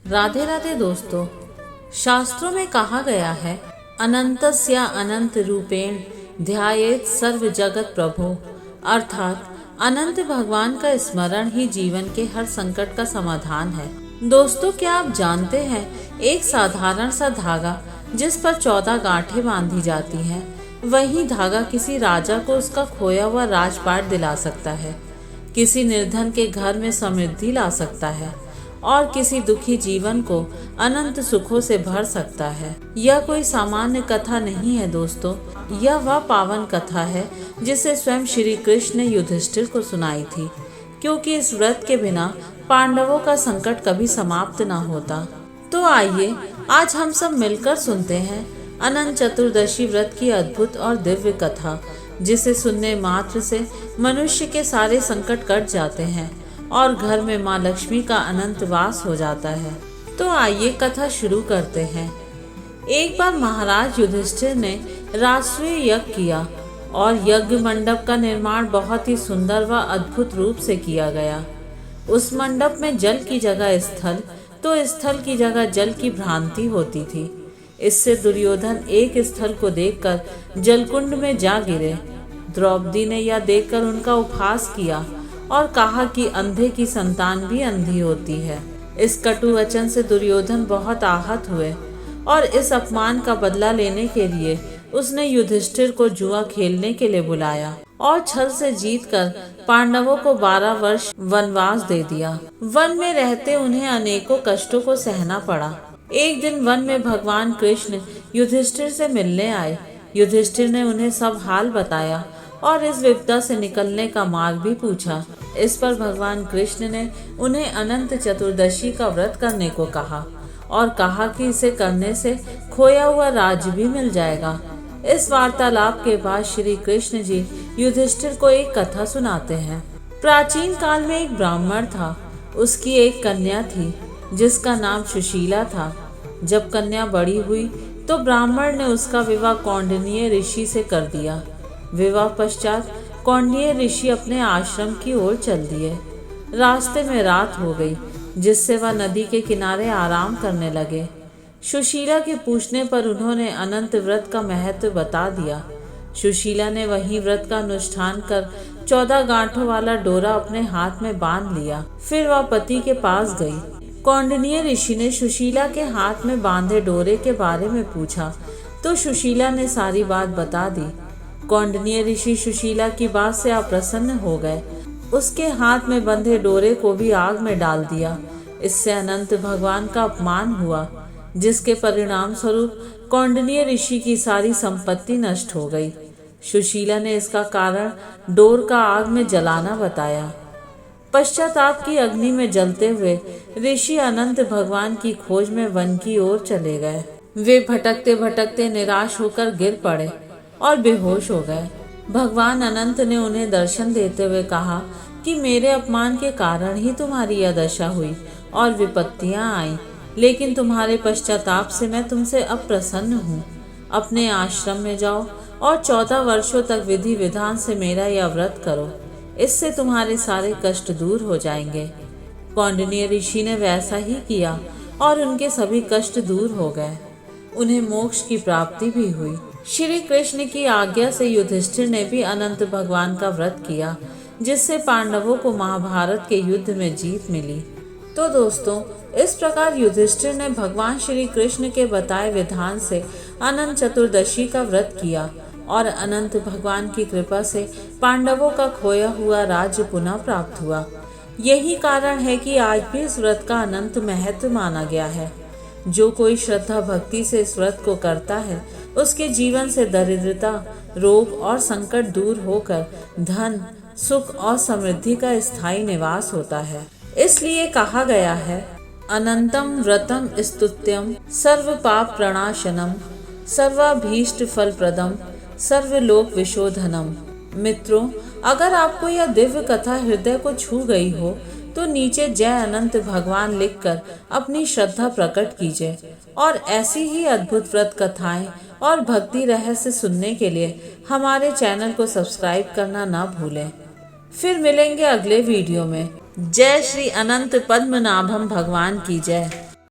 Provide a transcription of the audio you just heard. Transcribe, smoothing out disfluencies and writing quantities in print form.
राधे राधे दोस्तों, शास्त्रों में कहा गया है अनंतस्य अनंत रूपेण ध्यायेत सर्व जगत प्रभो, अर्थात अनंत भगवान का स्मरण ही जीवन के हर संकट का समाधान है। दोस्तों, क्या आप जानते हैं एक साधारण सा धागा जिस पर 14 गांठें बांधी जाती हैं, वही धागा किसी राजा को उसका खोया हुआ राजपाट दिला सकता है, किसी निर्धन के घर में समृद्धि ला सकता है और किसी दुखी जीवन को अनंत सुखों से भर सकता है। यह कोई सामान्य कथा नहीं है दोस्तों, यह वह पावन कथा है जिसे स्वयं श्री कृष्ण ने युधिष्ठिर को सुनाई थी, क्योंकि इस व्रत के बिना पांडवों का संकट कभी समाप्त न होता। तो आइए आज हम सब मिलकर सुनते हैं अनंत चतुर्दशी व्रत की अद्भुत और दिव्य कथा, जिसे सुनने मात्र से मनुष्य के सारे संकट कट जाते हैं और घर में माँ लक्ष्मी का अनंत वास हो जाता है। तो आइए कथा शुरू करते हैं। एक बार महाराज युधिष्ठिर ने राष्ट्रीय यज्ञ किया और यज्ञ मंडप का निर्माण बहुत ही सुंदर व अद्भुत रूप से किया गया। उस मंडप में जल की जगह स्थल तो स्थल की जगह जल की भ्रांति होती थी। इससे दुर्योधन एक स्थल को देखकर जलकुंड में जा गिरे। द्रौपदी ने यह देखकर उनका उपहास किया और कहा कि अंधे की संतान भी अंधी होती है। इस कटु वचन से दुर्योधन बहुत आहत हुए और इस अपमान का बदला लेने के लिए उसने युधिष्ठिर को जुआ खेलने के लिए बुलाया और छल से जीतकर पांडवों को 12 वर्ष वनवास दे दिया। वन में रहते उन्हें अनेकों कष्टों को सहना पड़ा। एक दिन वन में भगवान कृष्ण युधिष्ठिर से मिलने आए। युधिष्ठिर ने उन्हें सब हाल बताया और इस विपदा से निकलने का मार्ग भी पूछा। इस पर भगवान कृष्ण ने उन्हें अनंत चतुर्दशी का व्रत करने को कहा और कहा कि इसे करने से खोया हुआ राज्य भी मिल जाएगा। इस वार्तालाप के बाद श्री कृष्ण जी युधिष्ठिर को एक कथा सुनाते हैं। प्राचीन काल में एक ब्राह्मण था। उसकी एक कन्या थी जिसका नाम सुशीला था। जब कन्या बड़ी हुई तो ब्राह्मण ने उसका विवाह कौंडिन्य ऋषि से कर दिया। विवाह पश्चात कौंडिन्य ऋषि अपने आश्रम की ओर चल दिए। रास्ते में रात हो गई, जिससे वह नदी के किनारे आराम करने लगे। सुशीला के पूछने पर उन्होंने अनंत व्रत का महत्व बता दिया। सुशीला ने वही व्रत का अनुष्ठान कर 14 गांठों वाला डोरा अपने हाथ में बांध लिया। फिर वह पति के पास गई। कौंडिन्य ऋषि ने सुशीला के हाथ में बांधे डोरे के बारे में पूछा तो सुशीला ने सारी बात बता दी। कौंडिन्य ऋषि सुशीला की बात से अप्रसन्न हो गए। उसके हाथ में बंधे डोरे को भी आग में डाल दिया। इससे अनंत भगवान का अपमान हुआ, जिसके परिणाम स्वरूप कौंडिन्य ऋषि की सारी संपत्ति नष्ट हो गई। सुशीला ने इसका कारण डोर का आग में जलाना बताया। पश्चाताप की अग्नि में जलते हुए ऋषि अनंत भगवान की खोज में वन की ओर चले गए। वे भटकते भटकते निराश होकर गिर पड़े और बेहोश हो गए। भगवान अनंत ने उन्हें दर्शन देते हुए कहा कि मेरे अपमान के कारण ही तुम्हारी यह दशा हुई और विपत्तियां आई, लेकिन तुम्हारे पश्चाताप से मैं तुमसे अप्रसन्न हूँ। अपने आश्रम में जाओ और 14 वर्षों तक विधि विधान से मेरा यह व्रत करो। इससे तुम्हारे सारे कष्ट दूर हो जाएंगे। कौंडिन्य ऋषि ने वैसा ही किया और उनके सभी कष्ट दूर हो गए। उन्हें मोक्ष की प्राप्ति भी हुई। श्री कृष्ण की आज्ञा से युधिष्ठिर ने भी अनंत भगवान का व्रत किया, जिससे पांडवों को महाभारत के युद्ध में जीत मिली। तो दोस्तों, इस प्रकार युधिष्ठिर ने भगवान श्री कृष्ण के बताए विधान से अनंत चतुर्दशी का व्रत किया और अनंत भगवान की कृपा से पांडवों का खोया हुआ राज्य पुनः प्राप्त हुआ। यही कारण है कि आज भी इस व्रत का अनंत महत्व माना गया है। जो कोई श्रद्धा भक्ति से इस व्रत को करता है, उसके जीवन से दरिद्रता, रोग और संकट दूर होकर धन, सुख और समृद्धि का स्थायी निवास होता है। इसलिए कहा गया है, अनंतम व्रतम स्तुत्यम सर्व पाप प्रणाशनम सर्वाभीष्ट फलप्रदम सर्वलोक विशोधनम। मित्रों, अगर आपको यह दिव्य कथा हृदय को छू गई हो तो नीचे जय अनंत भगवान लिखकर अपनी श्रद्धा प्रकट कीजिए और ऐसी ही अद्भुत व्रत कथाएं और भक्ति रहस्य सुनने के लिए हमारे चैनल को सब्सक्राइब करना ना भूलें। फिर मिलेंगे अगले वीडियो में। जय श्री अनंत पद्मनाभम भगवान की जय।